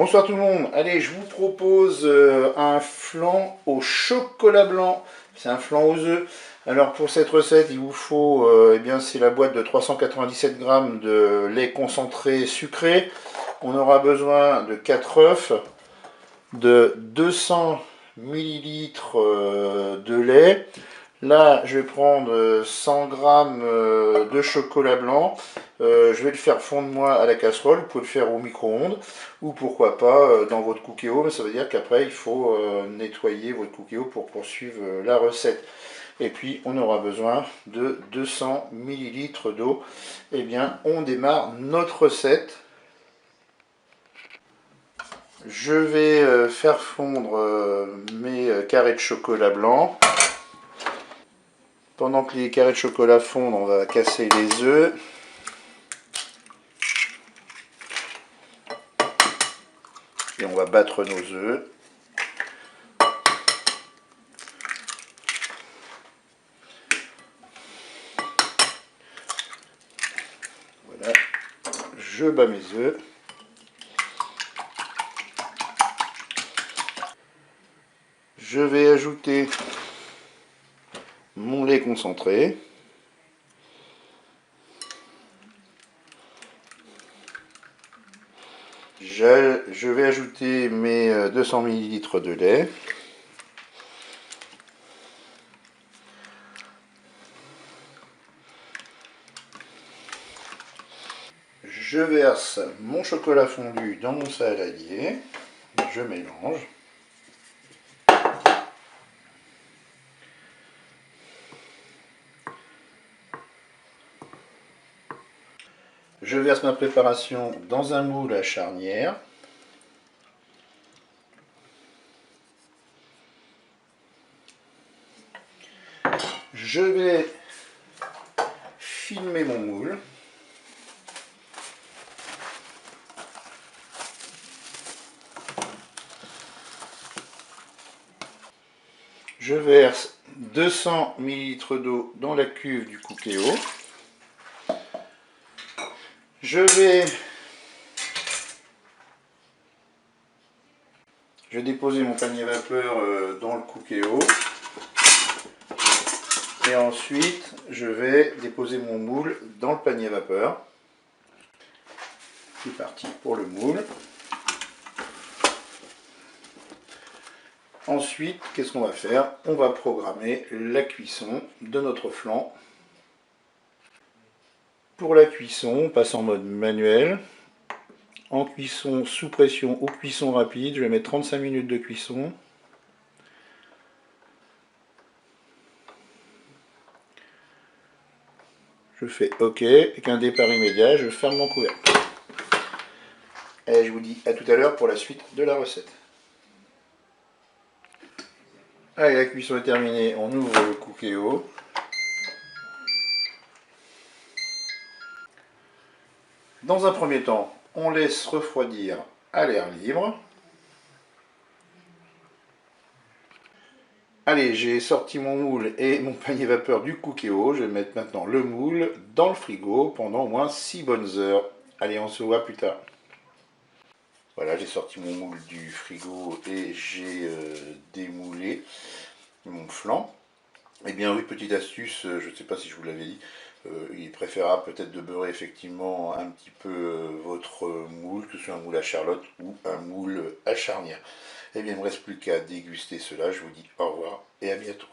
Bonsoir tout le monde. Allez, je vous propose un flan au chocolat blanc. C'est un flan aux œufs. Alors pour cette recette, il vous faut, eh bien, c'est la boîte de 397 g de lait concentré sucré. On aura besoin de 4 œufs, de 200 ml de lait. Là, je vais prendre 100 g de chocolat blanc. Je vais le faire fondre moi à la casserole. Vous pouvez le faire au micro-ondes ou pourquoi pas dans votre cookéo. Mais ça veut dire qu'après, il faut nettoyer votre cookéo pour poursuivre la recette. Et puis, on aura besoin de 200 ml d'eau. Eh bien, on démarre notre recette. Je vais faire fondre mes carrés de chocolat blanc. Pendant que les carrés de chocolat fondent, on va casser les œufs. Et on va battre nos œufs. Voilà, je bats mes œufs. Je vais ajouter mon lait concentré. Je vais ajouter mes 200 ml de lait. Je verse mon chocolat fondu dans mon saladier. Je mélange. Je verse ma préparation dans un moule à charnière. Je vais filmer mon moule. Je verse 200 ml d'eau dans la cuve du cookéo. Je vais déposer mon panier à vapeur dans le cookéo. Et ensuite, je vais déposer mon moule dans le panier à vapeur. C'est parti pour le moule. Ensuite, qu'est-ce qu'on va faire? On va programmer la cuisson de notre flan. Pour la cuisson, on passe en mode manuel. En cuisson sous pression ou cuisson rapide, je vais mettre 35 minutes de cuisson. Je fais OK, avec un départ immédiat, je ferme mon couvercle. Et je vous dis à tout à l'heure pour la suite de la recette. Allez, la cuisson est terminée, on ouvre le cookéo. Dans un premier temps, on laisse refroidir à l'air libre. Allez, j'ai sorti mon moule et mon panier vapeur du cookéo. Je vais mettre maintenant le moule dans le frigo pendant au moins 6 bonnes heures. Allez, on se voit plus tard. Voilà, j'ai sorti mon moule du frigo et j'ai démoulé mon flan. Eh bien oui, petite astuce, je ne sais pas si je vous l'avais dit, il est préférable peut-être de beurrer effectivement un petit peu votre moule, que ce soit un moule à charlotte ou un moule à charnière. Eh bien, il ne me reste plus qu'à déguster cela. Je vous dis au revoir et à bientôt.